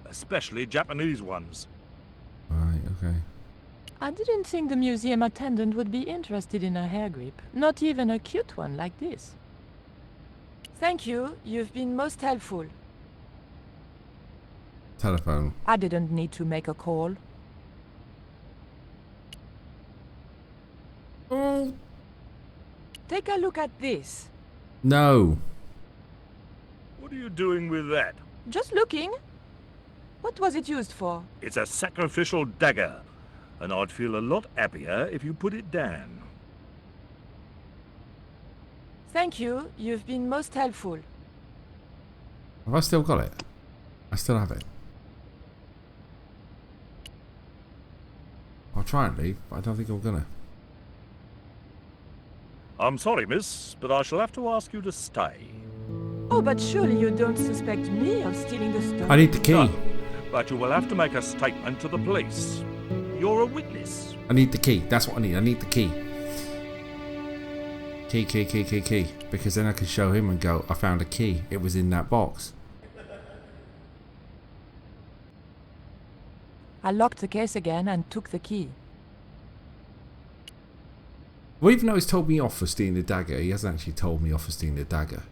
Especially Japanese ones. Right, okay. I didn't think the museum attendant would be interested in a hair grip. Not even a cute one like this. Thank you. You've been most helpful. Telephone. I didn't need to make a call. Oh. Take a look at this. No. What are you doing with that? Just looking. What was it used for? It's a sacrificial dagger. And I'd feel a lot happier if you put it down. Thank you. You've been most helpful. Have I still got it? I still have it. I'll try and leave, but I don't think I'm gonna. I'm sorry, miss, but I shall have to ask you to stay. Oh, but surely you don't suspect me of stealing the stone? I need the key. No, but you will have to make a statement to the police. You're a witness. I need the key. That's what I need. I need the key. Key. Because then I could show him and go, I found a key. It was in that box. I locked the case again and took the key. Well, even though he's told me off for stealing the dagger, he hasn't actually told me off for stealing the dagger.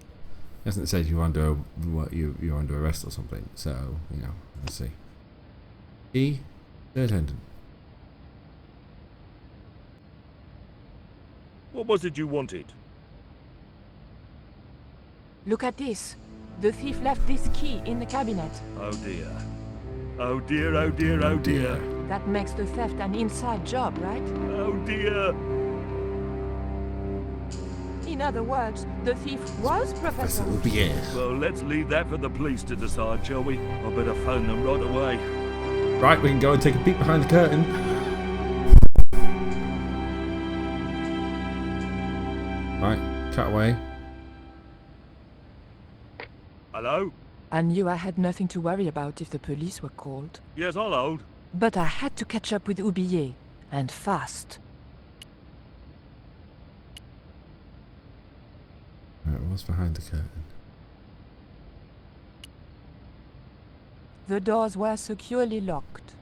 He hasn't said you're under arrest or something. So, you know, let's see. Key, the attendant. What was it you wanted? Look at this. The thief left this key in the cabinet. Oh dear. Oh dear, oh dear, oh dear. That makes the theft an inside job, right? Oh dear. In other words, the thief was Professor. Well, let's leave that for the police to decide, shall we? I better phone them right away. Right, we can go and take a peek behind the curtain. Right, chat away. Hello? I knew I had nothing to worry about if the police were called. Yes, I'll hold. But I had to catch up with Oublier, and fast. Right, what's behind the curtain? The doors were securely locked.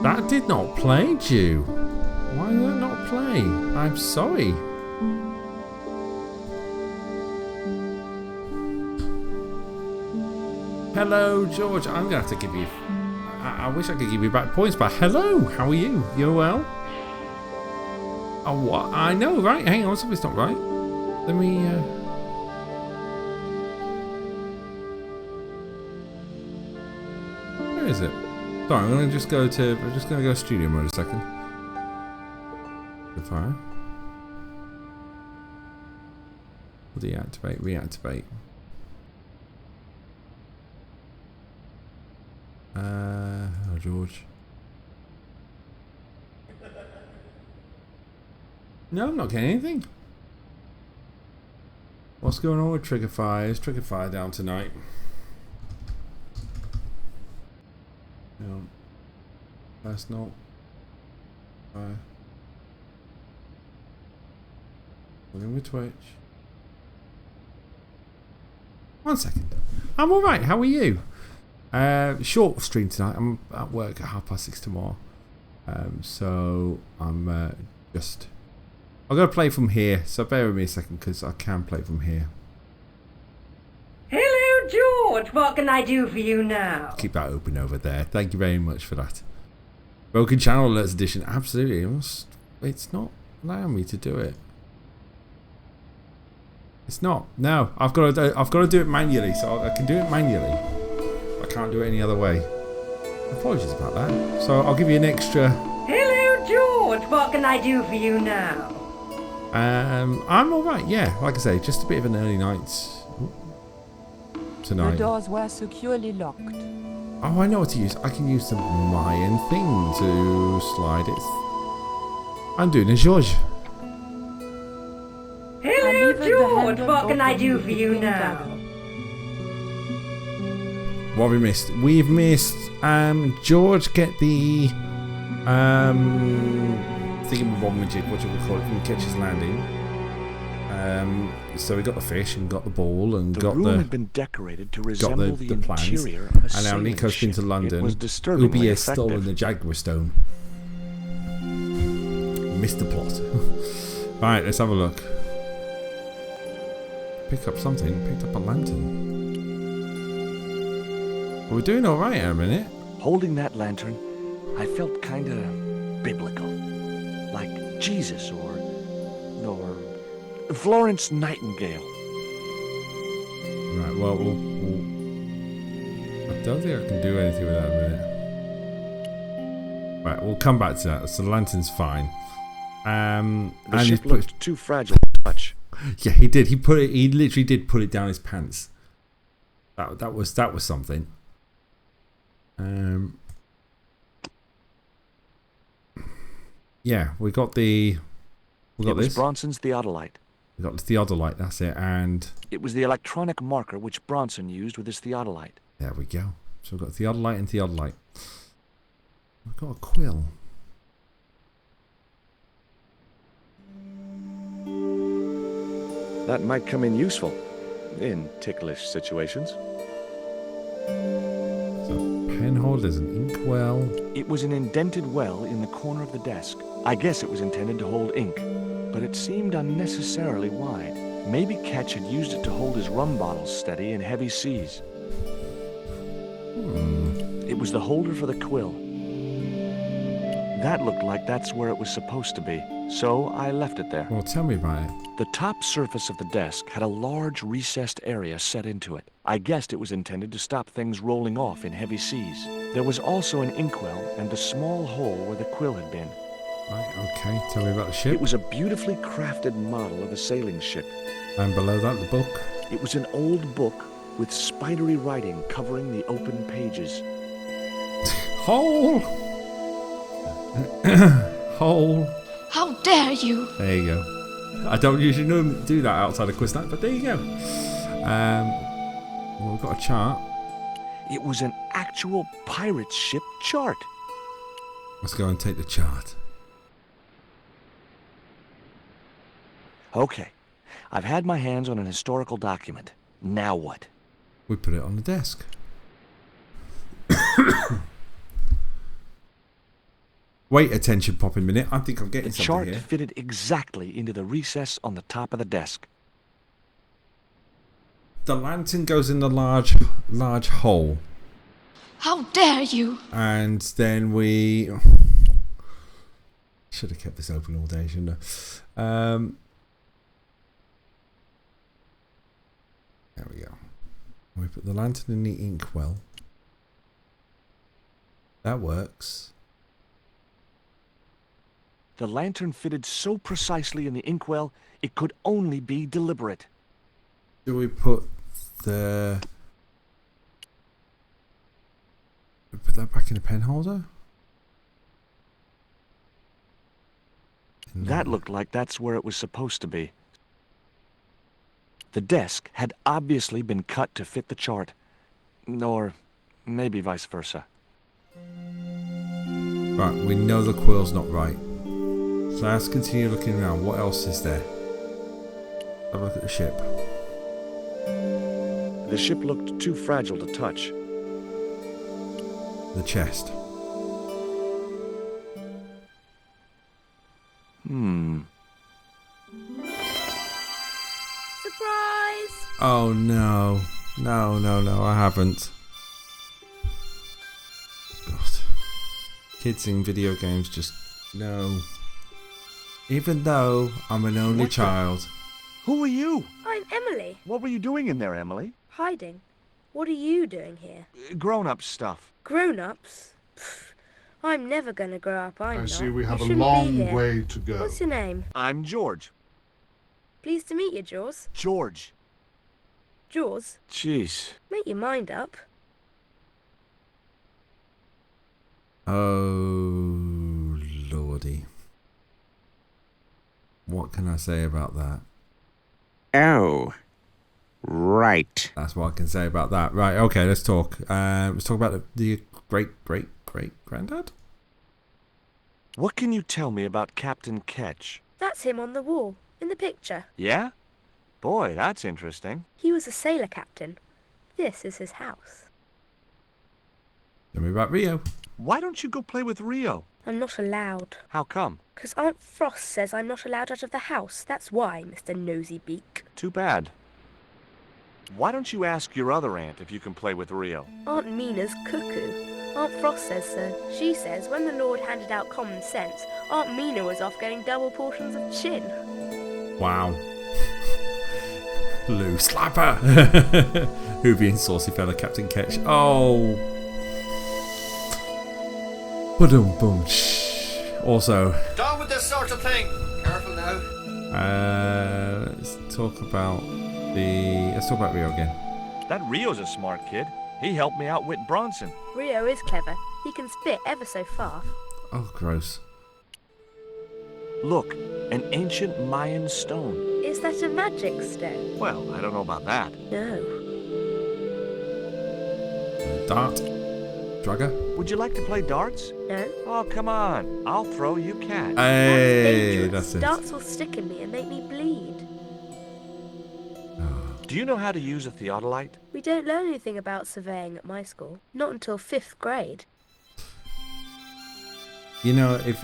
That did not play, Jew. Why did that not play? I'm sorry. Hello, George. I'm going to have to give you... I wish I could give you back points, but hello. How are you? You well? Oh, what? I know, right? Hang on, something's not right. Let me... Where is it? Sorry, I'm going to just go to... I'm just going to go studio mode a second. Fire. Deactivate, reactivate. Hello, George. No, I'm not getting anything. What's going on with Trigger Fire? Is Trigger Fire down tonight? No. Personal. Fire. Looking with Twitch. 1 second. I'm alright, how are you? Short stream tonight. I'm at work at 6:30 tomorrow. So I'm just... I'm going to play from here, so bear with me a second because I can play from here. Hello, George. What can I do for you now? Keep that open over there. Thank you very much for that. Broken Channel Alerts Edition. Absolutely. It's not allowing me to do it. It's not. No, I've got to do it manually. So I can do it manually. I can't do it any other way. Apologies about that. So I'll give you an extra. Hello, George. What can I do for you now? I'm all right. Yeah, like I say, just a bit of an early night tonight. The doors were securely locked. Oh, I know what to use. I can use the Mayan thing to slide it. I'm doing a George. Hello, George. What can I do for you now? What have we missed? We've missed George get the thingamabobmajig, what do we call it, from Ketch's Landing. So we got the fish and got the ball and The got room the had been decorated to resemble the plans. interior of a And now sailing Nico's been to ship. London. It was disturbingly Ubi has stolen effective. the Jaguar Stone. Missed the plot. Right, let's have a look. Pick up something. Picked up a lantern. We're doing all right in a minute. Holding that lantern, I felt kind of biblical, like Jesus or Florence Nightingale. Right. Well, I don't think I can do anything with that in a minute. Right. We'll come back to that. So the lantern's fine. The and ship he's looked too fragile to touch. Yeah, he did. He literally did put it down his pants. That was something. Yeah, we got this. It was Bronson's theodolite. We got the theodolite. That's it. And It was the electronic marker which Bronson used with his theodolite. there we go. So we've got theodolite and theodolite. I've got a quill. That might come in useful in ticklish situations. There's a pen holder, there's an inkwell. It was an indented well in the corner of the desk. I guess it was intended to hold ink, but it seemed unnecessarily wide. Maybe Ketch had used it to hold his rum bottles steady in heavy seas. It was the holder for the quill. That looked like that's where it was supposed to be, so I left it there. Well, tell me about it. The top surface of the desk had a large recessed area set into it. I guessed it was intended to stop things rolling off in heavy seas. There was also an inkwell and a small hole where the quill had been. Right, okay, tell me about the ship. It was a beautifully crafted model of a sailing ship. And below that, the book. It was an old book with spidery writing covering the open pages. Hole! Hole. How dare you! There you go. I don't usually do that outside of quiz night, but there you go. Well, we've got a chart. It was an actual pirate ship chart. Let's go and take the chart. Okay, I've had my hands on an historical document. Now what? We put it on the desk. Wait, attention, popping minute. I think I'm getting The something chart here. fitted exactly into the recess on the top of the desk. The lantern goes in the large hole. How dare you! And then we... Should have kept this open all day, shouldn't I? There we go. We put the lantern in the inkwell. That works. The lantern fitted so precisely in the inkwell, it could only be deliberate. Do we put the... We put that back in the pen holder? That looked like that's where it was supposed to be. The desk had obviously been cut to fit the chart. Or maybe vice versa. Right, we know the quill's not right. So let's continue looking around. What else is there? Have a look at the ship. The ship looked too fragile to touch. The chest. Surprise! Oh no. No, I haven't. God. Kids in video games just... No. Even though I'm an only child. Who are you? I'm Emily. What were you doing in there, Emily? Hiding. What are you doing here? Grown-up stuff. Grown-ups? Pfft, I'm never going to grow up, I'm I not. see we have You a shouldn't be long here. way to go. What's your name? I'm George. Pleased to meet you, Jaws. George. Jaws, Jeez. make your mind up. Oh, lordy. What can I say about that? Oh, right. That's what I can say about that. Right, okay, let's talk. Let's talk about the great-great-great-granddad? What can you tell me about Captain Ketch? That's him on the wall, in the picture. Yeah? Boy, that's interesting. He was a sailor captain. This is his house. Tell me about Rio. Why don't you go play with Rio? I'm not allowed. How come? 'Cause Aunt Frost says I'm not allowed out of the house. That's why, Mr. Nosybeak. Too bad. Why don't you ask your other aunt if you can play with Rio? Aunt Mina's cuckoo. Aunt Frost says so. She says when the Lord handed out common sense, Aunt Mina was off getting double portions of chin. Wow. Lou Slapper. Who being saucy fella, Captain Ketch. Oh. Ba-dum boom. Also. Down with this sort of thing. Careful now. Let's talk about Rio again. That Rio's a smart kid. He helped me outwit Bronson. Rio is clever. He can spit ever so far. Oh, gross. Look, an ancient Mayan stone. Is that a magic stone? Well, I don't know about that. No. Dart. Dragger? Would you like to play darts? No. Oh, come on. I'll throw, you catch. Hey, That's dangerous. that's it. Darts will stick in me and make me bleed. Do you know how to use a theodolite? We don't learn anything about surveying at my school. Not until 5th grade. You know, if...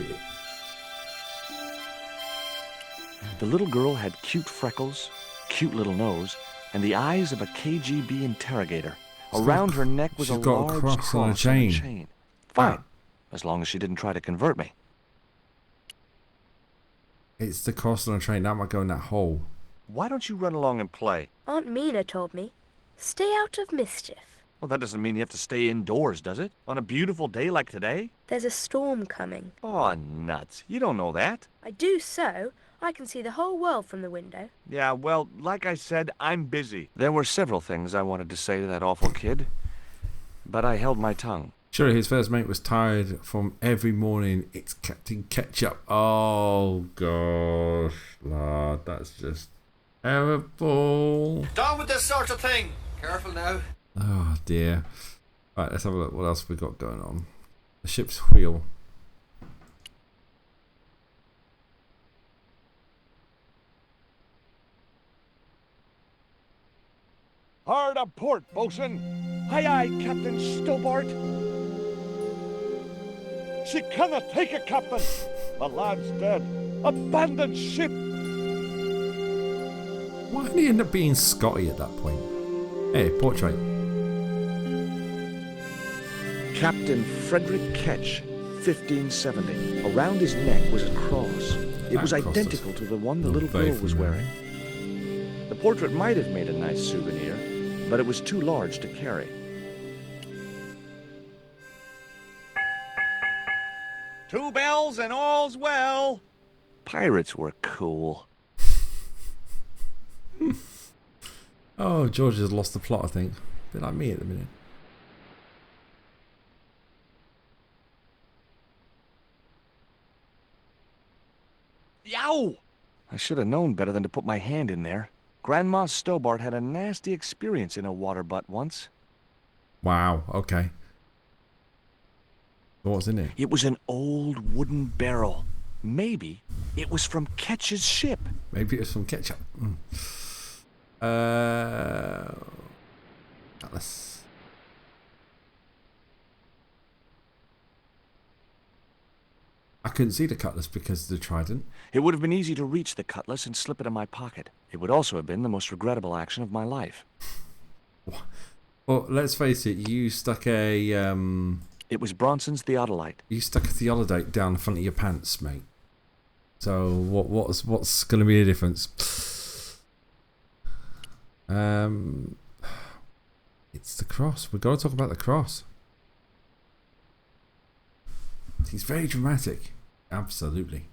The little girl had cute freckles, cute little nose, and the eyes of a KGB interrogator. Around her neck was a large cross on a chain. Fine, as long as she didn't try to convert me. It's the cross on a train. That might go in that hole. Why don't you run along and play? Aunt Mina told me, stay out of mischief. Well, that doesn't mean you have to stay indoors, does it? On a beautiful day like today? There's a storm coming. Oh, nuts. You don't know that. I do so. I can see the whole world from the window. Yeah, well, like I said, I'm busy. There were several things I wanted to say to that awful kid, but I held my tongue. Surely his first mate was tired from every morning. It's Captain Ketchup. Oh, gosh, Lord, that's just terrible. Down with this sort of thing. Careful now. Oh, dear. Right, let's have a look. What else we got going on? The ship's wheel. Hard a port, bosun. Aye, aye, Captain Stobart. She cannot take it, Captain. The lad's dead. Abandoned ship. Why did he end up being Scotty at that point? Hey, portrait. Captain Frederick Ketch, 1570. Around his neck was a cross. It was identical to the one the little girl was wearing. The portrait might have made a nice souvenir, but it was too large to carry. Two bells and all's well. Pirates were cool. Oh, George has lost the plot, I think. A bit like me at the minute. Yow! I should have known better than to put my hand in there. Grandma Stobart had a nasty experience in a water butt once. Wow, okay. What's in it? It was an old wooden barrel. Maybe it was from Ketch's ship. Maybe it was from Ketchup. Atlas. I couldn't see the cutlass because of the trident. It would have been easy to reach the cutlass and slip it in my pocket. It would also have been the most regrettable action of my life. Well, let's face it, you stuck a... It was Bronson's theodolite. You stuck a theodolite down the front of your pants, mate. So what's going to be the difference? It's the cross. We've got to talk about the cross. He's very dramatic. Absolutely.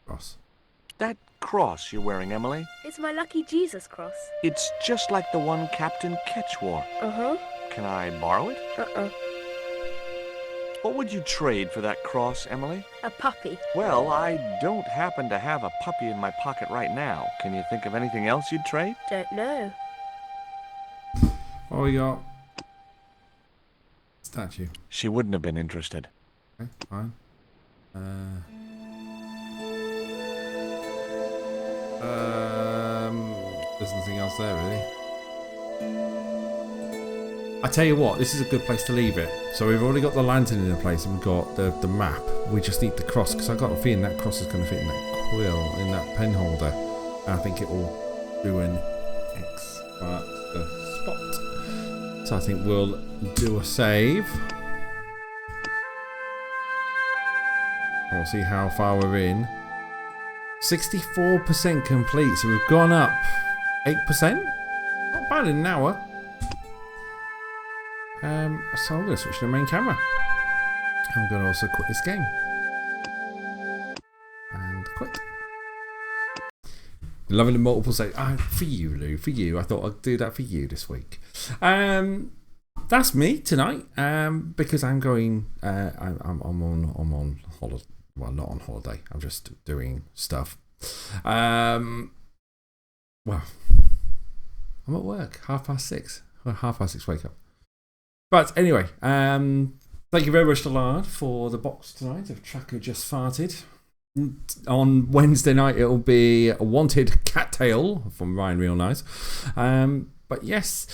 Cross. That cross you're wearing, Emily? It's my lucky Jesus cross. It's just like the one Captain Ketch wore. Uh-huh. Can I borrow it? Uh-uh. What would you trade for that cross, Emily? A puppy. Well, I don't happen to have a puppy in my pocket right now. Can you think of anything else you'd trade? Don't know. Oh, we got statue. She wouldn't have been interested. Okay, fine. There's nothing else there, really. I tell you what, this is a good place to leave it. So we've already got the lantern in place and we've got the map. We just need the cross, because I've got a feeling that cross is going to fit in that quill, in that pen holder. And I think it will do an X-mark the spot. So I think we'll do a save. And we'll see how far we're in. 64% complete, so we've gone up 8%. Not bad in an hour. So I'm going to switch to the main camera. I'm going to also quit this game. And quit. Loving the multiple saves. For you, Lou. For you. I thought I'd do that for you this week. That's me tonight. Because I'm going. I'm on holiday. Well, not on holiday. I'm just doing stuff. Well, I'm at work. 6:30. Well, 6:30 wake up. But anyway, thank you very much to Lard for the box tonight of Tracker Just Farted. On Wednesday night, it'll be a Wanted Cattail from Ryan Real Nice. But yes,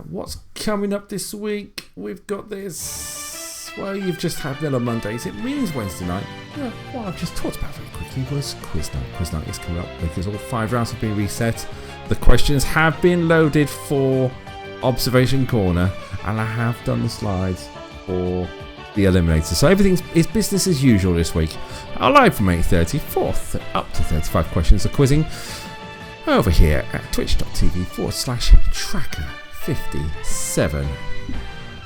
what's coming up this week? We've got this. Well, you've just had Mellow Mondays. It means Wednesday night. Yeah, what I've just talked about very quickly was Quiz Night. Quiz Night is coming up because all 5 rounds have been reset. The questions have been loaded for Observation Corner, and I have done the slides for the Eliminator. So everything is business as usual this week. Live from 8:30, up to 35 questions of quizzing over here at twitch.tv/tracker57.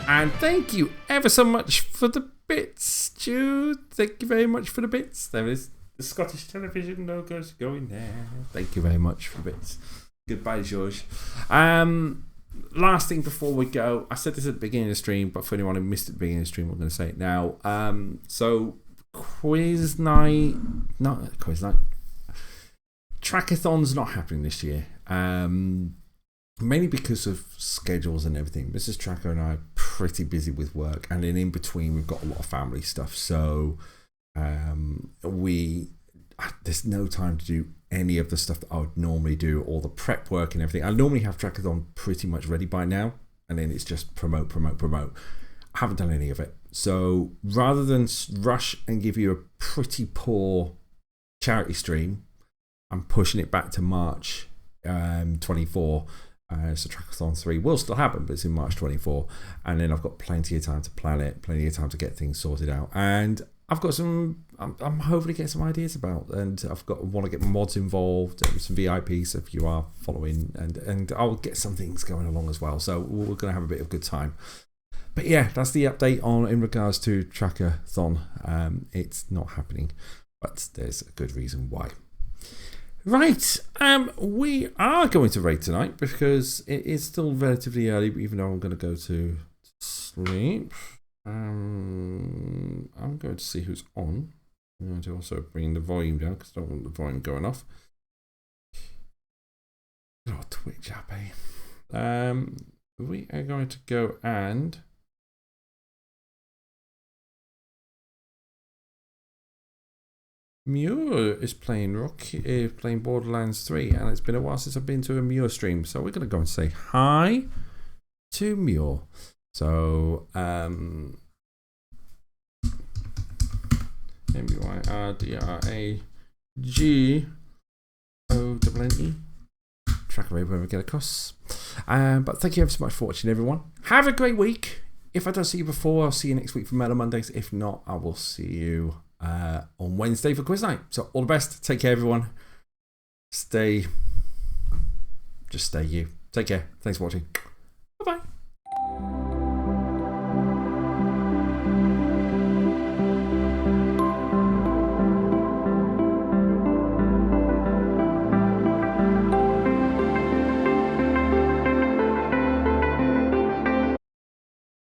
And thank you ever so much for the bits, Jude. Thank you very much for the bits. There is the Scottish television logos going there. Thank you very much for the bits. Goodbye, George. Last thing before we go, I said this at the beginning of the stream, but for anyone who missed it at the beginning of the stream, I'm going to say it now. So, quiz night, Trackathon's not happening this year. Mainly because of schedules and everything. Mrs. Tracker and I are pretty busy with work, and then in between we've got a lot of family stuff. So, there's no time to do any of the stuff that I would normally do, all the prep work and everything. I normally have Trackathon pretty much ready by now, and then it's just promote. I haven't done any of it. So rather than rush and give you a pretty poor charity stream, I'm pushing it back to March 24. So Trackathon 3 will still happen, but it's in March 24. And then I've got plenty of time to plan it, plenty of time to get things sorted out. And I've got some, I'm hopefully getting some ideas about, and want to get mods involved and some VIPs if you are following, and I'll get some things going along as well. So we're going to have a bit of a good time. But yeah, that's the update in regards to Trackathon. It's not happening, but there's a good reason why. Right, we are going to rate tonight because it is still relatively early, even though I'm going to go to sleep. I'm going to see who's on. I'm going to also bring the volume down because I don't want the volume going off. Oh, Twitch app, eh? We are going to go and Muir is playing Borderlands 3, and it's been a while since I've been to a Muir stream, so we're going to go and say hi to Muir. So, MUIRDRAGONNE. Track away when we get across. But thank you ever so much for watching, everyone. Have a great week. If I don't see you before, I'll see you next week for Mellow Mondays. If not, I will see you on Wednesday for Quiz Night. So all the best. Take care, everyone. Just stay you. Take care. Thanks for watching.